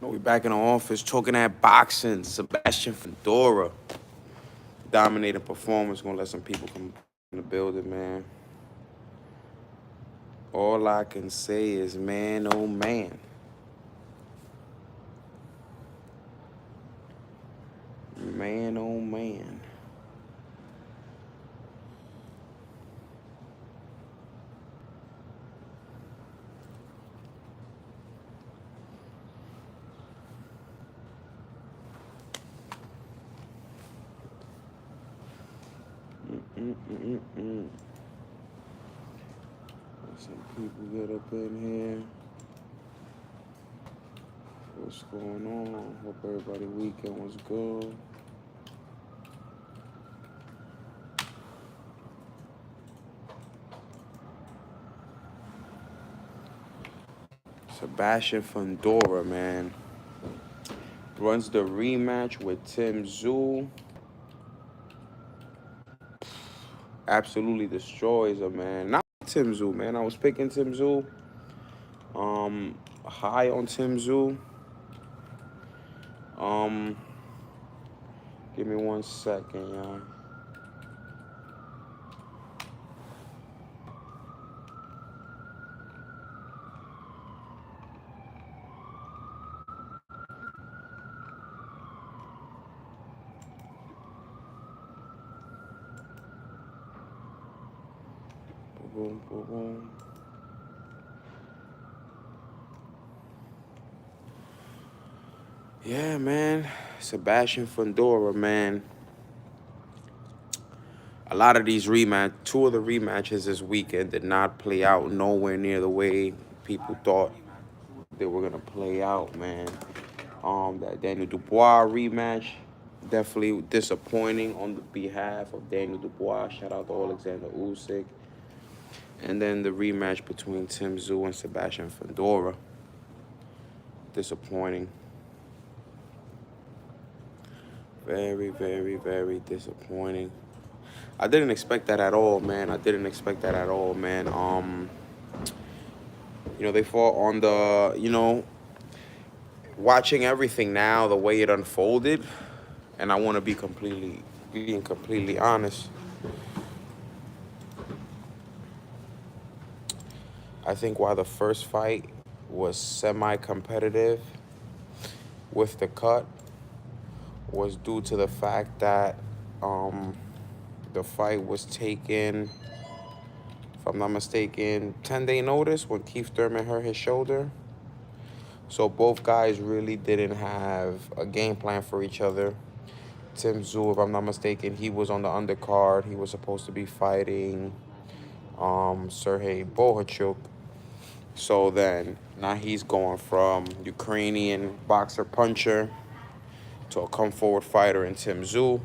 We back in the office talking that boxing. Sebastian Fundora. Dominating performance. Gonna let some people come in the building, man. All I can say is, man, oh man. Man, oh man. Mm-mm-mm-mm. Some people get up in here. What's going on? Hope everybody weekend was good. Sebastian Fundora, man, runs the rematch with Tim Tszyu. Absolutely destroys him, man. Not Tim Tszyu, man. I was picking Tim Tszyu. High on Tim Tszyu. Um, Give me 1 second, y'all. Boom, boom, boom. Yeah, man. Sebastian Fundora, man. A lot of these two of the rematches this weekend did not play out nowhere near the way people thought they were gonna play out, man. That Daniel Dubois rematch, definitely disappointing on the behalf of Daniel Dubois. Shout out to Alexander Usyk. And then the rematch between Tim Tszyu and Sebastian Fundora, disappointing. Very, very, very disappointing. I didn't expect that at all, man. They fought on watching everything now, the way it unfolded, and I want to being completely honest. I think while the first fight was semi-competitive with the cut was due to the fact that the fight was taken, if I'm not mistaken, 10-day notice when Keith Thurman hurt his shoulder. So both guys really didn't have a game plan for each other. Tim Tszyu, if I'm not mistaken, he was on the undercard. He was supposed to be fighting Sergey Bohachuk. So then now he's going from Ukrainian boxer puncher to a come forward fighter in Tim Tszyu.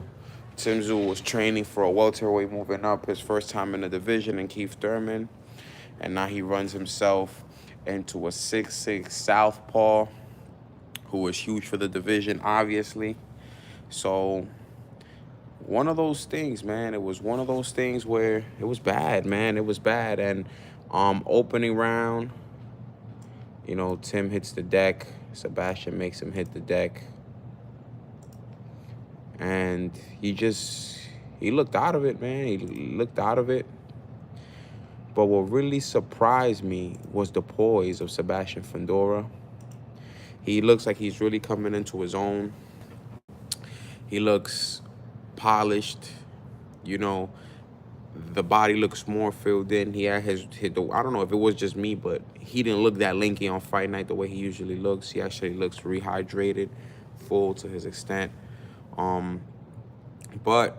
Tim Tszyu was training for a welterweight moving up, his first time in the division in Keith Thurman. And now he runs himself into a 6'6" southpaw who is huge for the division, obviously. So one of those things, man. It was one of those things where it was bad, man. It was bad. And opening round, Tim hits the deck. Sebastian makes him hit the deck. And he looked out of it, man. He looked out of it. But what really surprised me was the poise of Sebastian Fundora. He looks like he's really coming into his own. He looks polished, the body looks more filled in. He had I don't know if it was just me, but he didn't look that lanky on fight night the way he usually looks. He actually looks rehydrated, full to his extent. But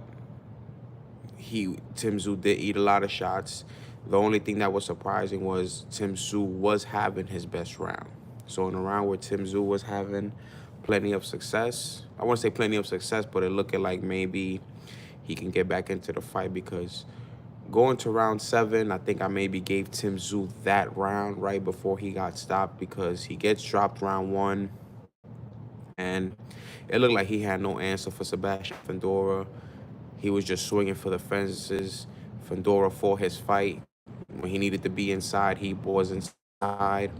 Tim Tszyu did eat a lot of shots. The only thing that was surprising was Tim Tszyu was having his best round. So in a round where Tim Tszyu was having plenty of success, I wouldn't say plenty of success, but it looked like maybe he can get back into the fight, because going to round 7, I think I maybe gave Tim Tszyu that round right before he got stopped, because he gets dropped round 1, and it looked like he had no answer for Sebastian Fundora. He was just swinging for the fences. Fundora fought his fight. When he needed to be inside, he was inside.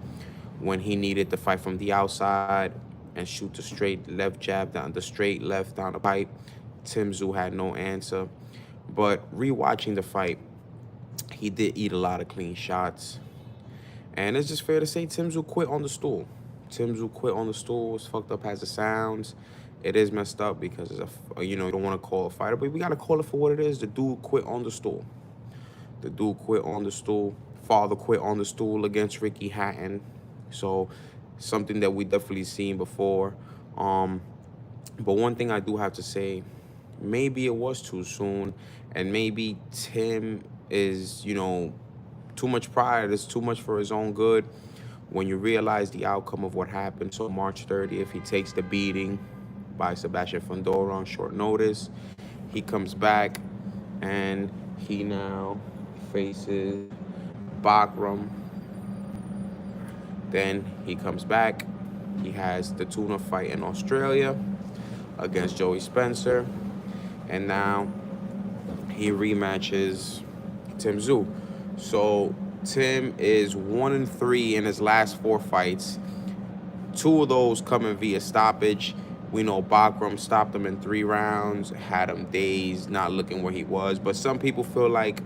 When he needed to fight from the outside, and shoot the straight left jab down, the straight left down the pipe. Tim Tszyu had no answer. But rewatching the fight, he did eat a lot of clean shots. And it's just fair to say Tim Tszyu quit on the stool. Tim Tszyu quit on the stool. As fucked up as it sounds, it is messed up because it's you don't want to call a fighter, but we got to call it for what it is. The dude quit on the stool. The dude quit on the stool. Father quit on the stool against Ricky Hatton. So something that we definitely seen before. But one thing I do have to say, maybe it was too soon, and maybe Tim is, too much pride. It's too much for his own good. When you realize the outcome of what happened, so March 30th, he takes the beating by Sebastian Fundora on short notice. He comes back, and he now faces Bakram. Then he comes back. He has the tuna fight in Australia against Joey Spencer. And now he rematches Tim Tszyu. So Tim is 1-3 in his last 4 fights. 2 of those coming via stoppage. We know Bakram stopped him in 3 rounds, had him dazed, not looking where he was. But some people feel like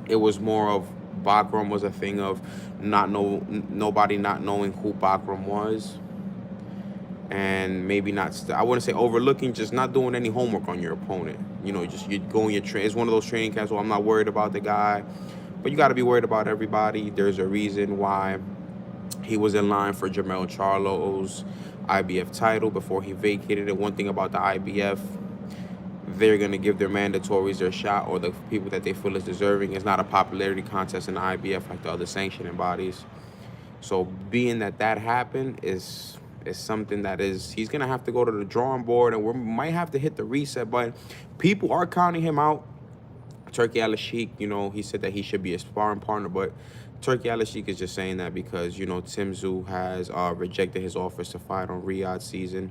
it was more of Bakram was a thing of nobody not knowing who Bakram was. And maybe not, I wouldn't say overlooking, just not doing any homework on your opponent. Just you going your train. It's one of those training camps where I'm not worried about the guy, but you got to be worried about everybody. There's a reason why he was in line for Jermell Charlo's IBF title before he vacated it. One thing about the IBF, they're going to give their mandatories their shot, or the people that they feel is deserving. It's not a popularity contest in the IBF like the other sanctioning bodies. So being that happened is something that he's going to have to go to the drawing board, and we might have to hit the reset button. People are counting him out. Turki Al-Sheikh, he said that he should be a sparring partner, but Turki Al-Sheikh is just saying that because, Tim Tszyu has rejected his offers to fight on Riyadh season.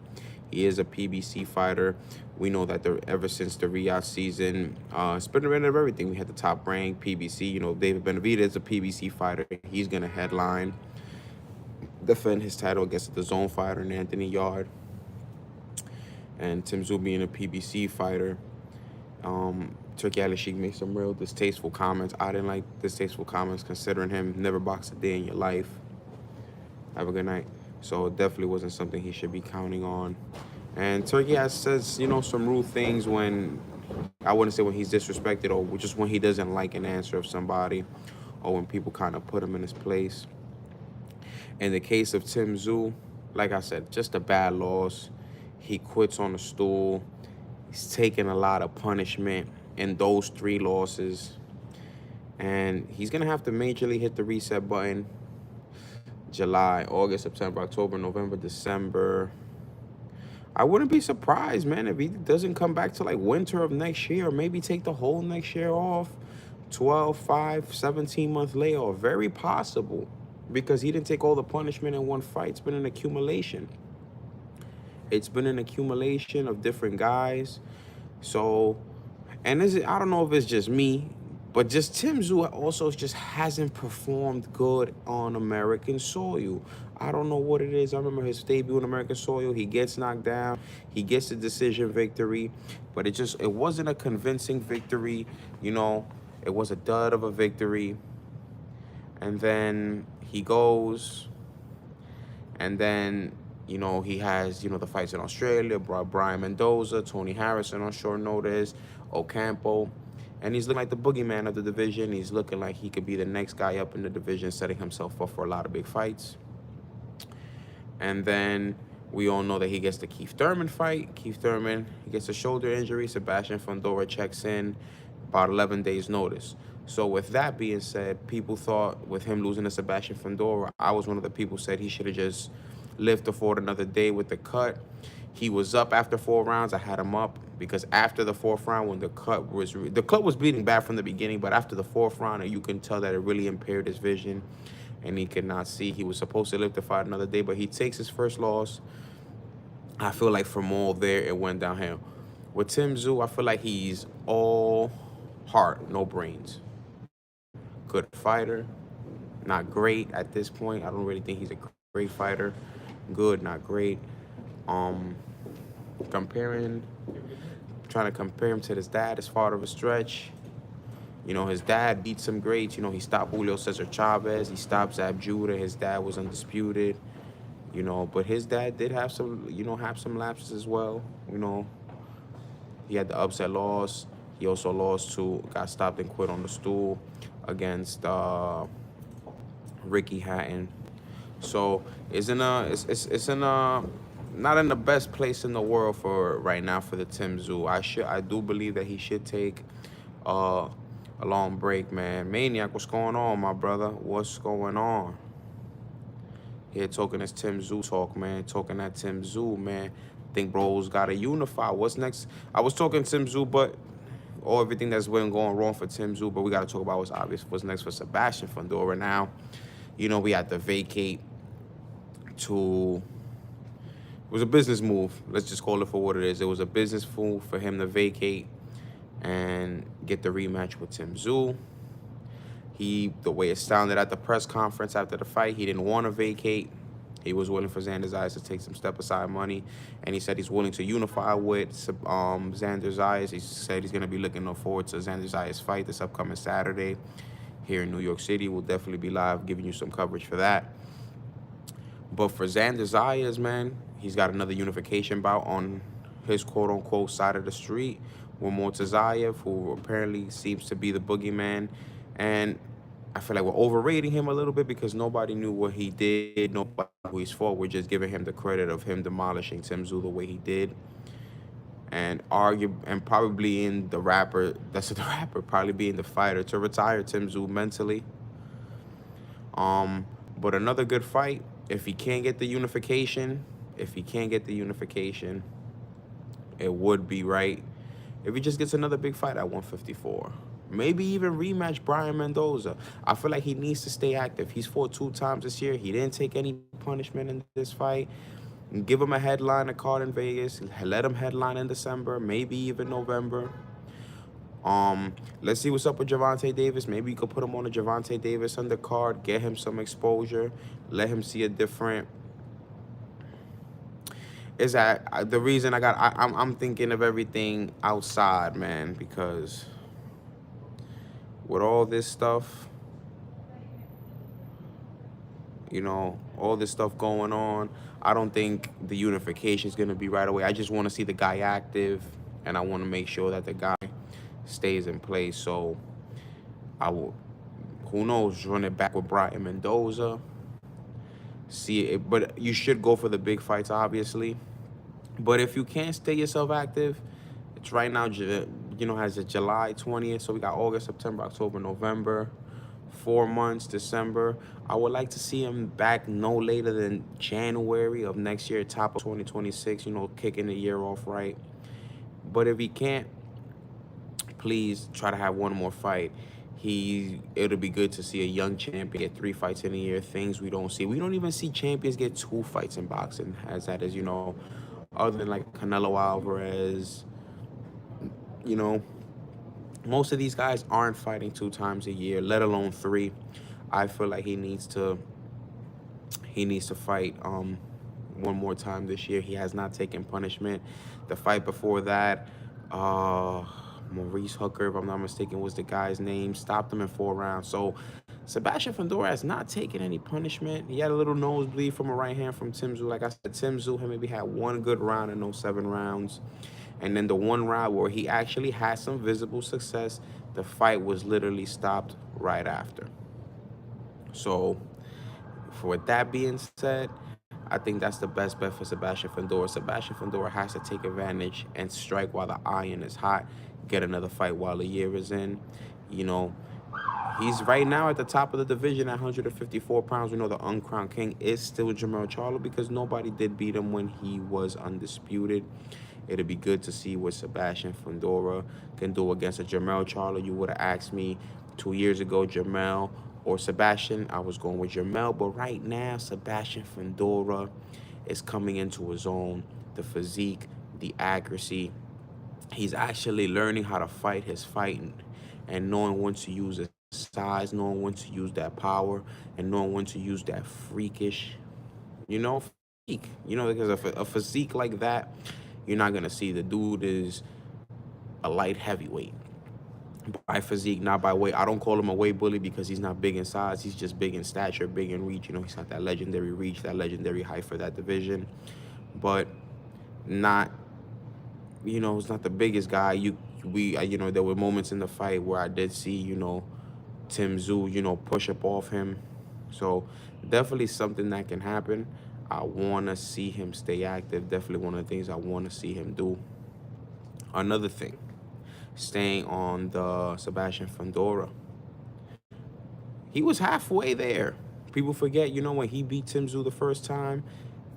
He is a PBC fighter. We know that ever since the Riyadh season, it's been a bit of everything. We had the top ranked PBC. David Benavidez is a PBC fighter. He's going to headline, defend his title against the zone fighter and Anthony Yard. And Tim Tszyu being a PBC fighter, Turki Al-Sheikh made some real distasteful comments. I didn't like distasteful comments considering him never boxed a day in your life. Have a good night. So it definitely wasn't something he should be counting on. And Turki says, some rude things when, I wouldn't say when he's disrespected, or just when he doesn't like an answer of somebody, or when people kind of put him in his place. In the case of Tim Tszyu, like I said, just a bad loss. He quits on the stool. He's taking a lot of punishment in those 3 losses. And he's going to have to majorly hit the reset button. July, August, September, October, November, December. I wouldn't be surprised, man, if he doesn't come back to like winter of next year, or maybe take the whole next year off. 12, 5, 17-month layoff. Very possible, because he didn't take all the punishment in one fight. It's been an accumulation. It's been an accumulation of different guys. So, and I don't know if it's just me, but just Tim Tszyu also just hasn't performed good on American soil. I don't know what it is. I remember his debut on American soil. He gets knocked down. He gets a decision victory, but it wasn't a convincing victory. It was a dud of a victory. And then he goes, and then, he has, the fights in Australia, Brian Mendoza, Tony Harrison on short notice, Ocampo. And he's looking like the boogeyman of the division. He's looking like he could be the next guy up in the division, setting himself up for a lot of big fights. And then we all know that he gets the Keith Thurman fight. Keith Thurman, he gets a shoulder injury. Sebastian Fundora checks in about 11 days notice. So with that being said, people thought with him losing to Sebastian Fundora, I was one of the people who said he should have just lived to afford another day with the cut. He was up after 4 rounds. I had him up because after the 4th round, when the cut was bleeding bad from the beginning, but after the 4th round, you can tell that it really impaired his vision, and he could not see. He was supposed to live to fight another day, but he takes his first loss. I feel like from all there, it went downhill. With Tim Tszyu, I feel like he's all heart, no brains. Good fighter, not great at this point. I don't really think he's a great fighter. good, not great. Um, comparing, trying to compare him to his dad is far of a stretch. You know, his dad beat some greats. You know, he stopped Julio Cesar Chavez. He stopped Zab Judah. His dad was undisputed. You know, but his dad did have some, have some lapses as well. You know, he had the upset loss. He also lost to, got stopped and quit on the stool against Ricky Hatton. So it's in a not in the best place in the world for right now for the Tim Zoo. I do believe that he should take uh, a long break, man. Maniac, what's going on, my brother? What's going on? Here talking this Tim Zoo talk, man. Talking that Tim Zoo, man. Think bros gotta unify. What's next? I was talking Tim Zoo, but all everything that's been going wrong for Tim Zoo, but we gotta talk about what's obvious. What's next for Sebastian Fundora now? You know, we had to vacate to, it was a business move. Let's just call it for what it is. It was a business move for him to vacate and get the rematch with Tim Zoo. The way it sounded at the press conference after the fight, he didn't want to vacate. He was willing for Xander Zayas to take some step aside money, and he said he's willing to unify with Xander Zayas. He said he's going to be looking forward to Xander Zayas' fight this upcoming Saturday here in New York City. We'll definitely be live giving you some coverage for that. But for Xander Zayas, man, he's got another unification bout on his quote-unquote side of the street with Mortazayev, who apparently seems to be the boogeyman. And I feel like we're overrating him a little bit because nobody knew what he did, nobody knew who he's for. We're just giving him the credit of him demolishing Tim Tszyu the way he did. And probably in the rapper, that's the rapper, probably being the fighter to retire Tim Tszyu mentally. But another good fight. If he can't get the unification, it would be right if he just gets another big fight at 154. Maybe even rematch Brian Mendoza. I feel like he needs to stay active. He's fought 2 times this year. He didn't take any punishment in this fight. Give him a headline, a card in Vegas. Let him headline in December, maybe even November. Let's see what's up with Gervonta Davis. Maybe you could put him on a Gervonta Davis undercard, get him some exposure, let him see a different. Is that the reason I'm thinking of everything outside, man, because with all this stuff, all this stuff going on, I don't think the unification is going to be right away. I just want to see the guy active, and I want to make sure that the guy stays in place. So I will, who knows, run it back with Brian Mendoza. See it, but you should go for the big fights, obviously. But if you can't stay yourself active, it's right now, has a July 20th. So we got August, September, October, November, 4 months, December. I would like to see him back no later than January of next year, top of 2026, kicking the year off right. But if he can't, please try to have one more fight. It'll be good to see a young champion get 3 fights in a year, things we don't see. We don't even see champions get 2 fights in boxing, other than like Canelo Alvarez. Most of these guys aren't fighting 2 times a year, let alone 3. I feel like he needs to fight one more time this year. He has not taken punishment. The fight before that, Maurice Hooker, if I'm not mistaken, was the guy's name. Stopped him in 4 rounds. So Sebastian Fundora has not taken any punishment. He had a little nosebleed from a right hand from Tim Tszyu. Like I said, Tim Tszyu maybe had 1 good round in those 7 rounds. And then the 1 round where he actually had some visible success, the fight was literally stopped right after. So with that being said, I think that's the best bet for Sebastian Fundora. Sebastian Fundora has to take advantage and strike while the iron is hot, get another fight while the year is in. He's right now at the top of the division at 154 pounds. We know the uncrowned king is still Jermell Charlo because nobody did beat him when he was undisputed. It'll be good to see what Sebastian Fundora can do against a Jermell Charlo. You would have asked me 2 years ago, Jermell or Sebastian. I was going with Jermell, but right now, Sebastian Fundora is coming into his own. The physique, the accuracy. He's actually learning how to fight his fighting and knowing when to use his size, knowing when to use that power, and knowing when to use that freakish, You know, because a physique like that, you're not gonna see. The dude is a light heavyweight by physique, not by weight. I don't call him a weight bully because he's not big in size. He's just big in stature, big in reach. You know, he's got that legendary reach, that legendary height for that division, but not, you know, he's not the biggest guy. You know, there were moments in the fight where I did see, you know, Tim Tszyu, you know, push up off him. So definitely something that can happen. I want to see him stay active. Definitely one of the things I want to see him do. Another thing, staying on the Sebastian Fundora. He was halfway there. People forget, you know, when he beat Tim Tszyu the first time,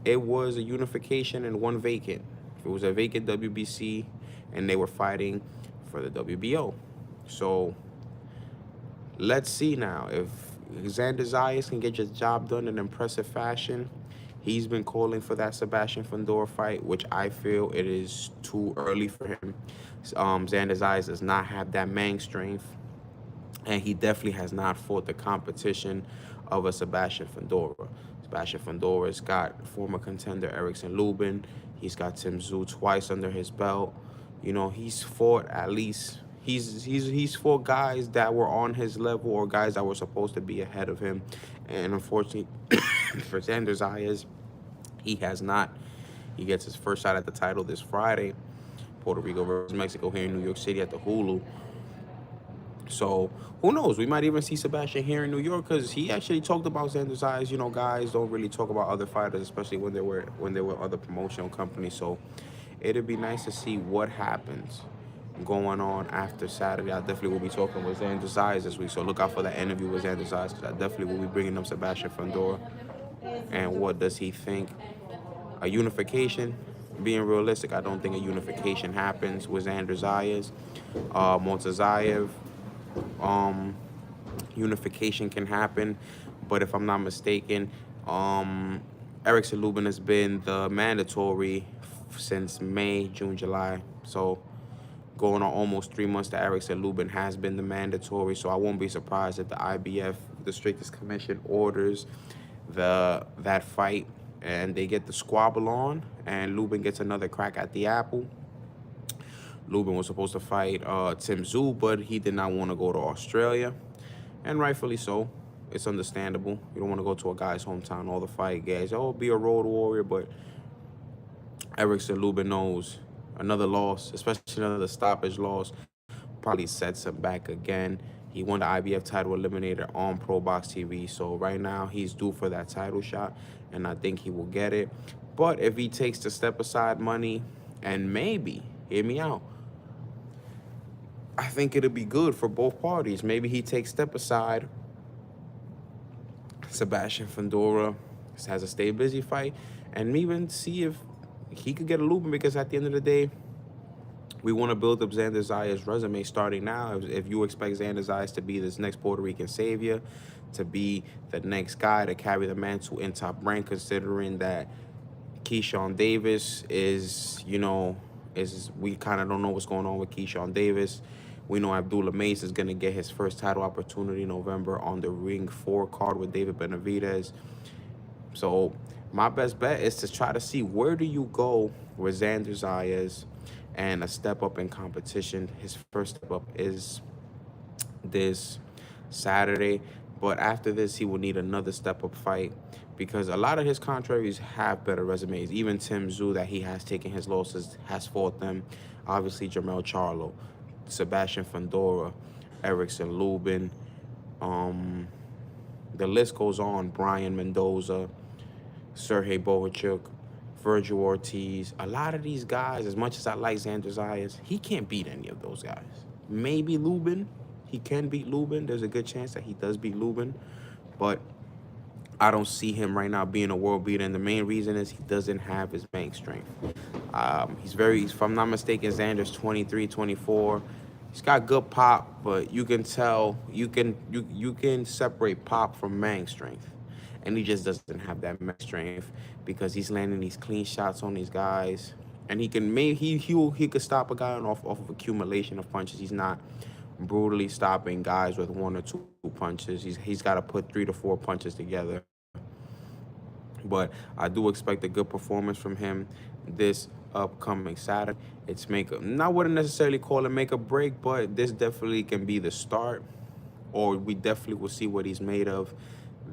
it was a unification and one vacant. It was a vacant WBC, and they were fighting for the WBO. So let's see now if Xander Zayas can get his job done in impressive fashion. He's been calling for that Sebastian Fundora fight, which I feel it is too early for him. Xander Zayas does not have that Mang strength, and he definitely has not fought the competition of a Sebastian Fundora. Sebastian Fundora's got former contender Erickson Lubin. He's got Tim Tszyu twice under his belt. You know, he's fought at least, he's fought guys that were on his level or guys that were supposed to be ahead of him. And unfortunately for Xander Zayas, he has not. He gets his first shot at the title this Friday, Puerto Rico versus Mexico here in New York City at the Hulu. So who knows? We might even see Sebastian here in New York, because he actually talked about Xander Zayas. You know, guys don't really talk about other fighters, especially when they were other promotional companies. So it'd be nice to see what happens going on after Saturday. I definitely will be talking with Xander Zayas this week. So look out for that interview with Xander Zayas, because I definitely will be bringing up Sebastian Fundora and what does he think. A unification, being realistic, I don't think a unification happens with Xander Zayas. Mortazayev, unification can happen, but if I'm not mistaken, Erickson Lubin has been the mandatory since May, June, July. So going on almost 3 months that Erickson Lubin has been the mandatory. So I won't be surprised if the IBF, the strictest commission, orders that fight and they get the squabble on, and Lubin gets another crack at the apple. Lubin was supposed to fight Tim Tszyu, but he did not want to go to Australia, and rightfully so. It's understandable. You don't want to go to a guy's hometown all the fight. Guys, oh, be a road warrior, but Erickson Lubin knows another loss, especially another stoppage loss, probably sets him back again. He won the IBF title eliminator on Pro Box TV, so right now he's due for that title shot, and I think he will get it. But if he takes the step aside money, and maybe, hear me out, I think it'll be good for both parties. Maybe he takes step aside. Sebastian Fundora has a stay busy fight, and even see if he could get a Lubin, because at the end of the day, we want to build up Xander Zayas' resume starting now. If you expect Xander Zayas to be this next Puerto Rican savior, to be the next guy to carry the mantle in Top Rank, considering that Keyshawn Davis is, you know, we kind of don't know what's going on with Keyshawn Davis. We know Abdullah Mace is going to get his first title opportunity in November on the Ring 4 card with David Benavidez. So my best bet is to try to see where do you go with Xander Zayas and a step up in competition. His first step up is this Saturday, but after this, he will need another step up fight, because a lot of his contraries have better resumes. Even Tim Tszyu, that he has taken his losses, has fought them. Obviously, Jermell Charlo, Sebastian Fundora, Erickson Lubin. The list goes on. Brian Mendoza, Sergey Bohachuk, Virgil Ortiz. A lot of these guys, as much as I like Xander Zayas, he can't beat any of those guys. Maybe Lubin. He can beat Lubin. There's a good chance that he does beat Lubin. But I don't see him right now being a world beater. And the main reason is he doesn't have his bank strength. If I'm not mistaken, Xander's 23, 24. He's got good pop, but you can tell, you can separate pop from Mang strength. And he just doesn't have that Mang strength, because he's landing these clean shots on these guys. And he could stop a guy off of accumulation of punches. He's not brutally stopping guys with 1 or 2 punches. He's got to put 3 to 4 punches together. But I do expect a good performance from him this upcoming Saturday. It's I wouldn't necessarily call it make a break, but this definitely can be the start, or we definitely will see what he's made of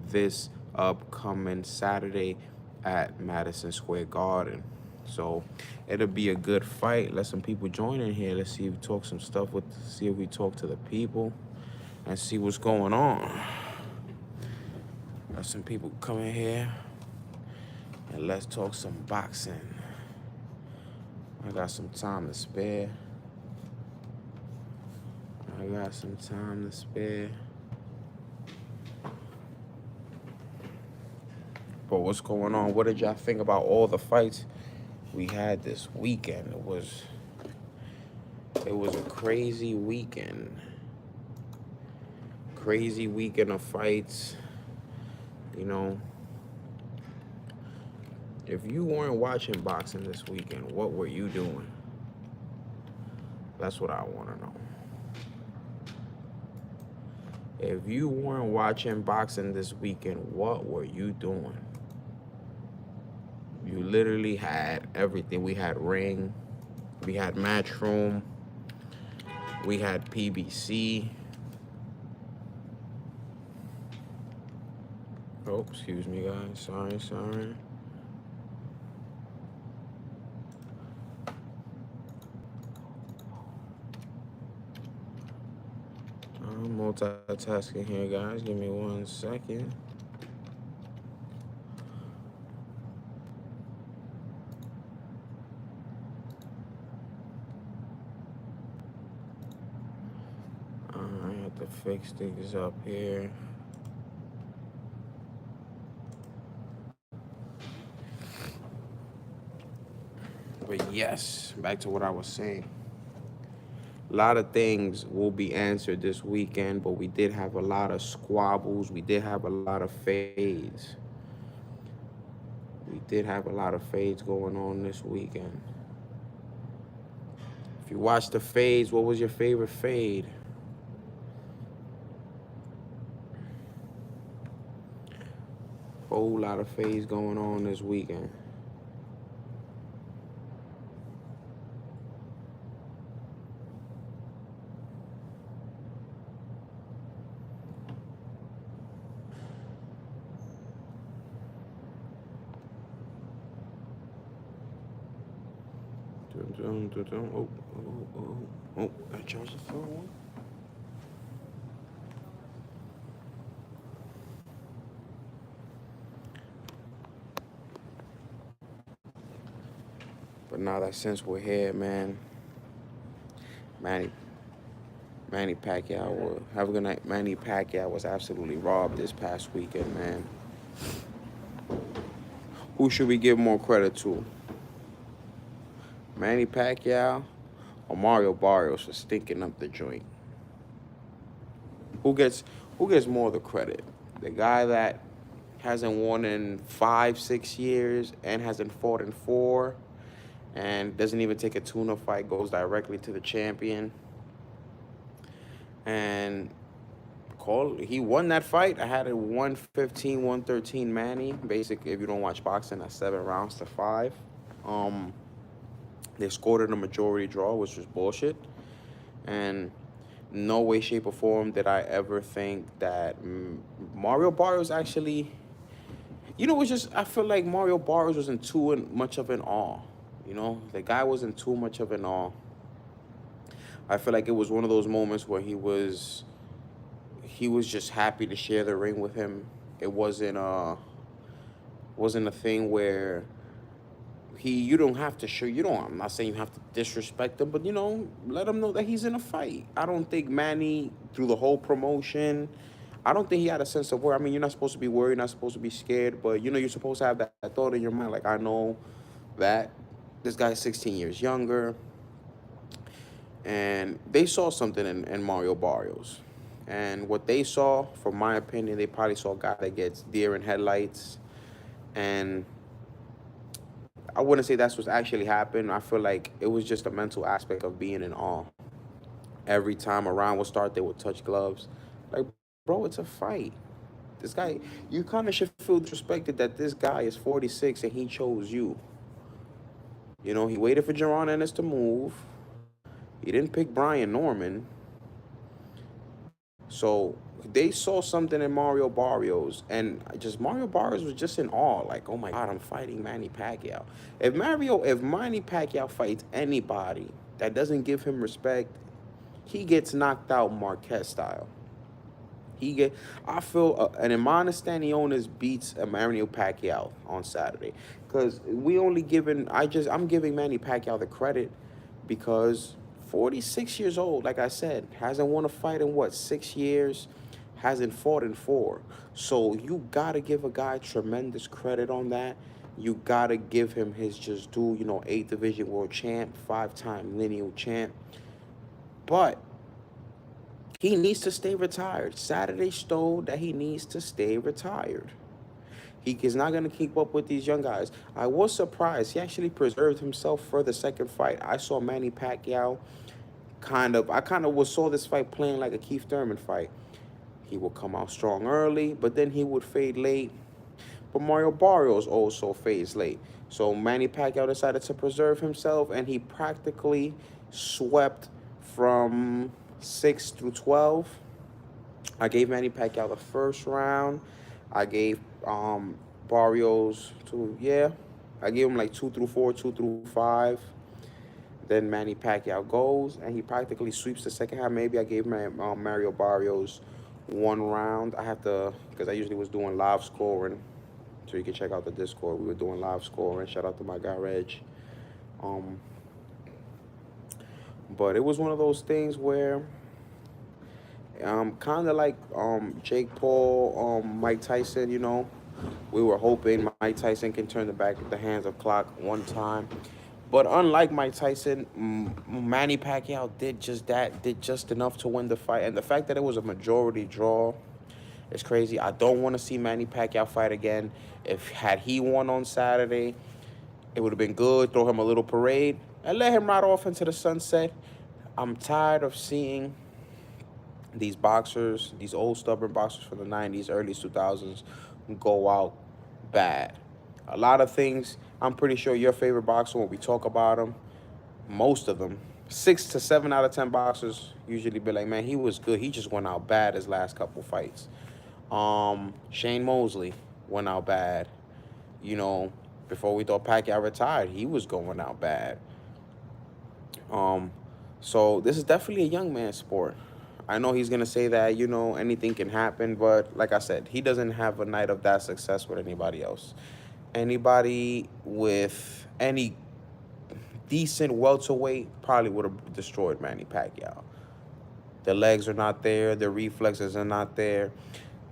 this upcoming Saturday at Madison Square Garden. So it'll be a good fight. Let some people join in here. Let's see if we talk some stuff see if we talk to the people and see what's going on. Let some people come in here and let's talk some boxing. I got some time to spare. But what's going on? What did y'all think about all the fights we had this weekend? It was a crazy weekend. Crazy weekend of fights. You know, if you weren't watching boxing this weekend, what were you doing? That's what I want to know. If you weren't watching boxing this weekend, what were you doing? You literally had everything. We had ring, we had Matchroom, we had PBC. Oh, excuse me, guys. Sorry. I'm multitasking here, guys. Give me 1 second. I have to fix things up here. But yes, back to what I was saying. A lot of things will be answered this weekend, but we did have a lot of squabbles. We did have a lot of fades. Going on this weekend. If you watched the fades, what was your favorite fade? Whole lot of fades going on this weekend. Oh, I charged the phone. But now that since we're here, man, Manny Pacquiao, have a good night. Manny Pacquiao was absolutely robbed this past weekend, man. Who should we give more credit to? Manny Pacquiao or Mario Barrios for stinking up the joint? Who gets more of the credit? The guy that hasn't won in 5-6 years and hasn't fought in 4 and doesn't even take a tune-up fight, goes directly to the champion. And he won that fight. I had a 115, 113 Manny. Basically, if you don't watch boxing, that's 7 rounds to 5. They scored in a majority draw, which was bullshit. And no way, shape, or form did I ever think that Mario Barrios actually... You know, I feel like Mario Barrios wasn't too much of an awe. You know, the guy wasn't too much of an awe. I feel like it was one of those moments where he was just happy to share the ring with him. It wasn't a thing where you don't have to show, I'm not saying you have to disrespect him, but, let him know that he's in a fight. I don't think Manny, through the whole promotion, I don't think he had a sense of worry. I mean, you're not supposed to be worried, not supposed to be scared, but, you're supposed to have that thought in your mind. Like, I know that this guy's 16 years younger, and they saw something in Mario Barrios. And what they saw, from my opinion, they probably saw a guy that gets deer in headlights. And I wouldn't say that's what's actually happened. I feel like it was just a mental aspect of being in awe. Every time a round would start, they would touch gloves. Like, bro, it's a fight. This guy, you kind of should feel disrespected that this guy is 46 and he chose you. You know, he waited for Jaron Ennis to move. He didn't pick Brian Norman. So they saw something in Mario Barrios, and just Mario Barrios was just in awe. Like, oh my God, I'm fighting Manny Pacquiao. If Manny Pacquiao fights anybody that doesn't give him respect, he gets knocked out Marquez style. He get, I feel, and Emmanuel Stanionis beats Mario Pacquiao on Saturday, because we only giving, I'm giving Manny Pacquiao the credit because 46 years old, like I said, hasn't won a fight in what, 6 years, hasn't fought in 4. So you gotta give a guy tremendous credit on that. You gotta give him his just due. You know, 8th division world champ, 5-time lineal champ, but he needs to stay retired. Saturday showed that he needs to stay retired. He is not going to keep up with these young guys. I was surprised. He actually preserved himself for the second fight. I saw Manny Pacquiao I kind of saw this fight playing like a Keith Thurman fight. He would come out strong early, but then he would fade late. But Mario Barrios also fades late. So Manny Pacquiao decided to preserve himself, and he practically swept from 6 through 12. I gave Manny Pacquiao the first round. I gave Barrios I gave him like 2 through 4, 2 through 5. Then Manny Pacquiao goes, and he practically sweeps the second half. Maybe I gave Mario Barrios 1 round. I have to, because I usually was doing live scoring. So you can check out the Discord. We were doing live scoring. Shout out to my guy, Reg. But it was one of those things where kind of like Jake Paul, Mike Tyson, you know. We were hoping Mike Tyson can turn the hands of clock one time. But unlike Mike Tyson, Manny Pacquiao did just enough to win the fight. And the fact that it was a majority draw is crazy. I don't want to see Manny Pacquiao fight again. Had he won on Saturday, it would have been good. Throw him a little parade and let him ride off into the sunset. I'm tired of seeing these boxers, these old stubborn boxers from the 90s, early 2000s, go out bad. A lot of things, I'm pretty sure your favorite boxer, when we talk about them, most of them, 6 to 7 out of 10 boxers usually be like, man, he was good. He just went out bad his last couple fights. Shane Mosley went out bad. You know, before we thought Pacquiao retired, he was going out bad. So this is definitely a young man's sport. I know he's going to say that, you know, anything can happen. But like I said, he doesn't have a night of that success with anybody else. Anybody with any decent welterweight probably would have destroyed Manny Pacquiao. The legs are not there. The reflexes are not there.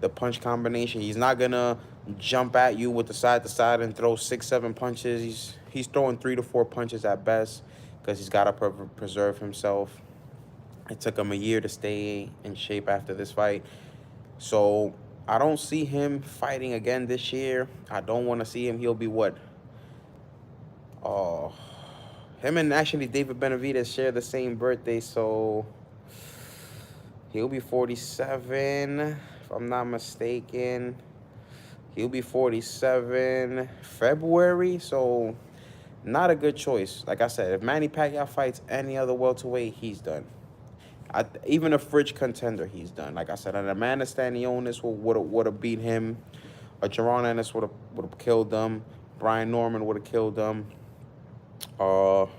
The punch combination, he's not going to jump at you with the side to side and throw 6, 7 punches. He's throwing 3 to 4 punches at best because he's got to preserve himself. It took him a year to stay in shape after this fight. So I don't see him fighting again this year. I don't want to see him. He'll be what? Him and actually David Benavidez share the same birthday, so he'll be 47, if I'm not mistaken. He'll be 47 February, so not a good choice. Like I said, if Manny Pacquiao fights any other welterweight, he's done. Even a fridge contender, he's done. Like I said, an Amanda Stanionis would have beat him. A Jaron Ennis would have killed them. Brian Norman would have killed them. Who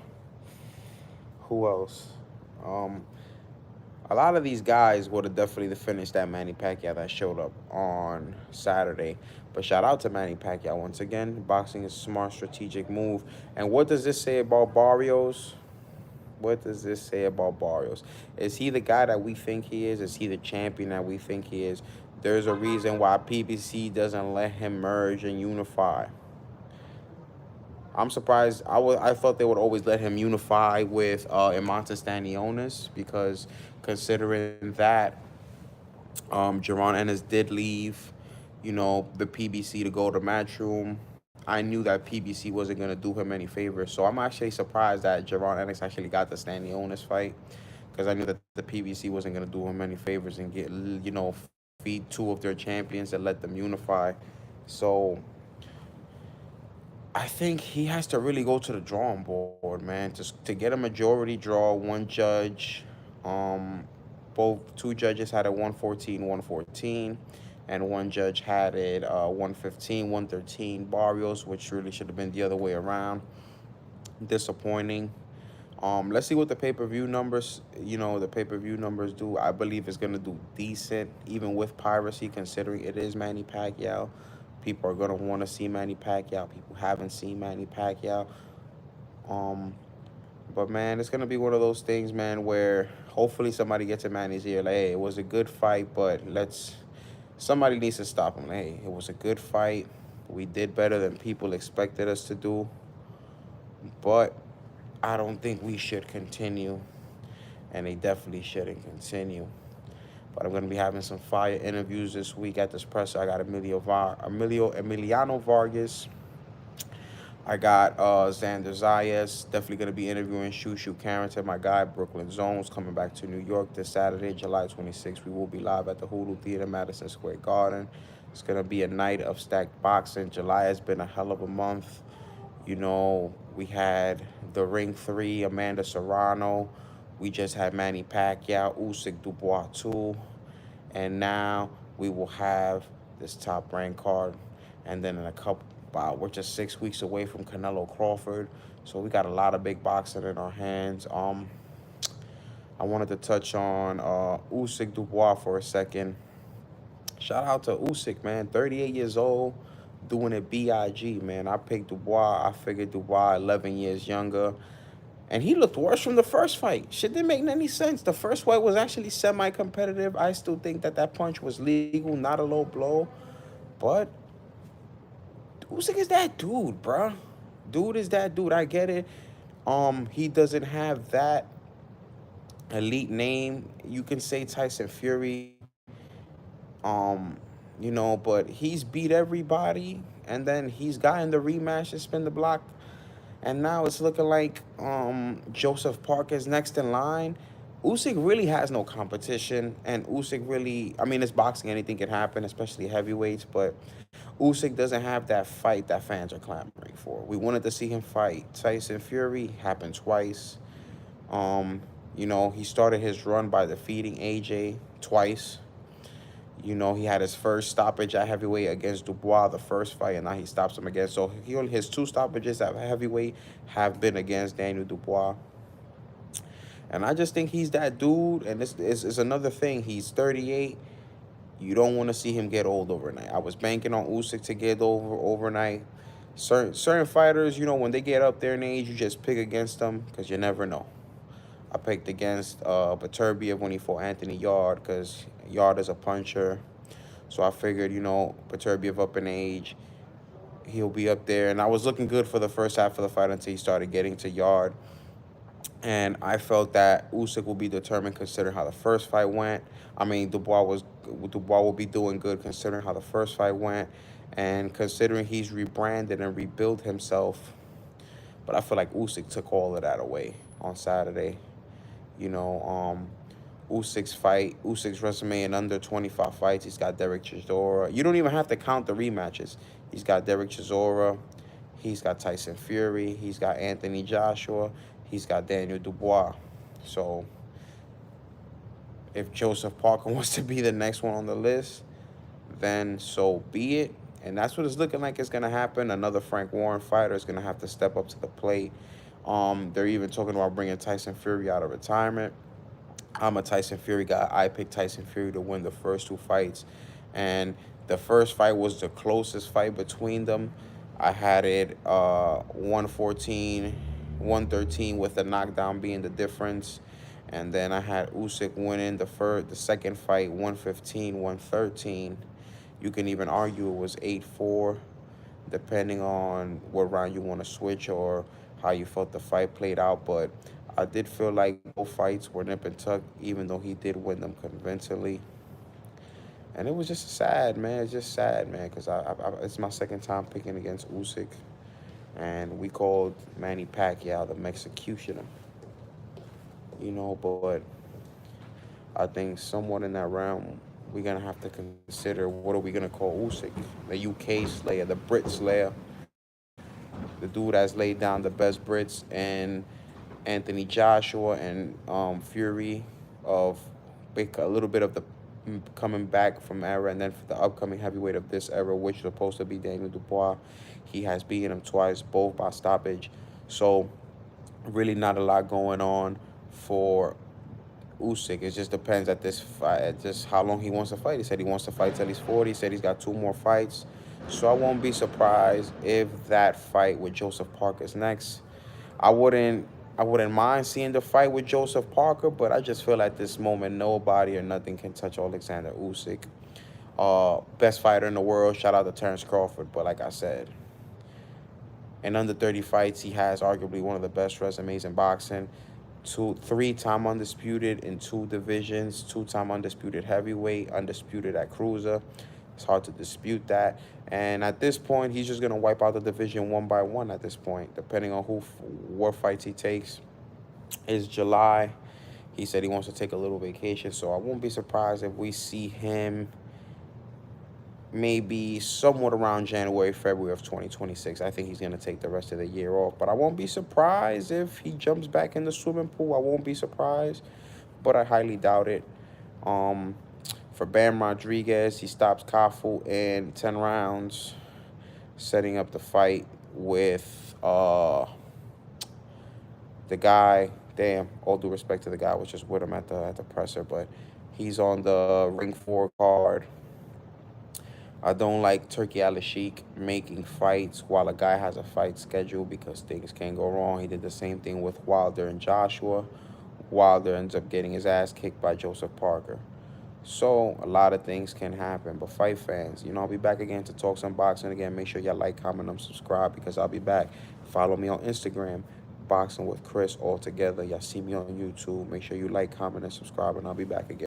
else? A lot of these guys would have definitely finished that Manny Pacquiao that showed up on Saturday. But shout out to Manny Pacquiao once again. Boxing is a smart, strategic move. And what does this say about Barrios? What does this say about Barrios? Is he the guy that we think he is? Is he the champion that we think he is? There's a reason why PBC doesn't let him merge and unify. I'm surprised. I thought they would always let him unify with Imanta Stanionis, because considering that Jaron Ennis did leave, you know, the PBC to go to Matchroom, I knew that PBC wasn't going to do him any favors. So I'm actually surprised that Jaron Ennis actually got the Stanionis fight, because I knew that the PBC wasn't going to do him any favors and get, you know, defeat two of their champions and let them unify. So I think he has to really go to the drawing board, man, to get a majority draw. One judge, um, two judges had it 114, 114, and one judge had it 115, 113 Barrios, which really should have been the other way around. Disappointing. Let's see what the pay-per-view numbers, the pay-per-view numbers do. I believe it's gonna do decent, even with piracy, considering it is Manny Pacquiao. People are gonna want to see Manny Pacquiao. People haven't seen Manny Pacquiao. Um, but man, it's gonna be one of those things, man, where hopefully somebody gets in Manny's ear, like, hey, it was a good fight, but somebody needs to stop him. Like, hey, it was a good fight. We did better than people expected us to do, but I don't think we should continue, and they definitely shouldn't continue. But I'm going to be having some fire interviews this week at this presser. I got Emiliano Vargas. I got Xander Zayas. Definitely going to be interviewing Shushu Carrington, my guy. Brooklyn Zones coming back to New York this Saturday, July 26th. We will be live at the Hulu Theater, Madison Square Garden. It's going to be a night of stacked boxing. July has been a hell of a month. We had the Ring 3, Amanda Serrano. We just had Manny Pacquiao, Usyk, Dubois 2. And now we will have this top rank card. And then in we're just 6 weeks away from Canelo Crawford. So we got a lot of big boxing in our hands. I wanted to touch on Usyk Dubois for a second. Shout out to Usyk, man. 38 years old, doing it BIG, man. I picked Dubois. I figured Dubois 11 years younger. And he looked worse from the first fight. Shit didn't make any sense. The first fight was actually semi-competitive. I still think that punch was legal, not a low blow. But Usyk is that dude, bruh. Dude is that dude. I get it. He doesn't have that elite name. You can say Tyson Fury. But he's beat everybody, and then he's gotten the rematch and spin the block, and now it's looking like Joseph Parker's next in line. Usyk really has no competition, and Usyk really, I mean, it's boxing, anything can happen, especially heavyweights, but Usyk doesn't have that fight that fans are clamoring for. We wanted to see him fight Tyson Fury, happened twice. He started his run by defeating AJ twice. He had his first stoppage at heavyweight against Dubois, the first fight, and now he stops him again. So his two stoppages at heavyweight have been against Daniel Dubois. And I just think he's that dude, and this is another thing. He's 38. You don't want to see him get old overnight. I was banking on Usyk to get over overnight. Certain fighters, when they get up there in age, you just pick against them because you never know. I picked against Beterbiev when he fought Anthony Yarde because Yarde is a puncher. So I figured, Beterbiev up in age, he'll be up there. And I was looking good for the first half of the fight until he started getting to Yarde. And I felt that Usyk will be determined considering how the first fight went. I mean, Dubois will be doing good considering how the first fight went. And considering he's rebranded and rebuilt himself. But I feel like Usyk took all of that away on Saturday. Usyk's resume in under 25 fights. He's got Derek Chisora. You don't even have to count the rematches. He's got Derek Chisora. He's got Tyson Fury. He's got Anthony Joshua. He's got Daniel Dubois. So if Joseph Parker wants to be the next one on the list, then so be it. And that's what it's looking like it's going to happen. Another Frank Warren fighter is going to have to step up to the plate. They're even talking about bringing Tyson Fury out of retirement. I'm a Tyson Fury guy. I picked Tyson Fury to win the first two fights. And the first fight was the closest fight between them. I had it 114, 113 with the knockdown being the difference. And then I had Usyk winning the second fight 115, 113. You can even argue it was 8-4, depending on what round you want to switch or how you felt the fight played out. But I did feel like both fights were nip and tuck, even though he did win them convincingly. And it was just sad, man. It's just sad, man, because it's my second time picking against Usyk. And we called Manny Pacquiao the Mexicutioner. But I think someone in that realm we're going to have to consider what are we going to call Usyk, the UK Slayer, the Brit Slayer, the dude that's laid down the best Brits, and Anthony Joshua and Fury of a little bit of the coming back from era, and then for the upcoming heavyweight of this era, which is supposed to be Daniel Dubois, he has beaten him twice, both by stoppage. So really not a lot going on for Usyk. It just depends at this fight, just how long he wants to fight. He said he wants to fight till he's 40. He said he's got 2 more fights. So I won't be surprised if that fight with Joseph Parker is next. I wouldn't I wouldn't mind seeing the fight with Joseph Parker, but I just feel at this moment nobody or nothing can touch Alexander Usyk. Best fighter in the world. Shout out to Terrence Crawford. But like I said, in under 30 fights, he has arguably one of the best resumes in boxing. 3-time undisputed in 2 divisions, 2-time undisputed heavyweight, undisputed at cruiser. It's hard to dispute that. And at this point, he's just going to wipe out the division one by one at this point, depending on what fights he takes. It's July. He said he wants to take a little vacation, so I won't be surprised if we see him maybe somewhat around January, February of 2026. I think he's going to take the rest of the year off. But I won't be surprised if he jumps back in the swimming pool. I won't be surprised, but I highly doubt it. For Bam Rodriguez, he stops Kafu in 10 rounds, setting up the fight with the guy. Damn, all due respect to the guy, was just with him at the presser, but he's on the Ring 4 card. I don't like Turkey Al-Sheikh making fights while a guy has a fight scheduled because things can go wrong. He did the same thing with Wilder and Joshua. Wilder ends up getting his ass kicked by Joseph Parker. So a lot of things can happen. But fight fans, I'll be back again to talk some boxing again. Make sure y'all like, comment, and subscribe because I'll be back. Follow me on Instagram, Boxing with Chris all together. Y'all see me on YouTube. Make sure you like, comment, and subscribe, and I'll be back again.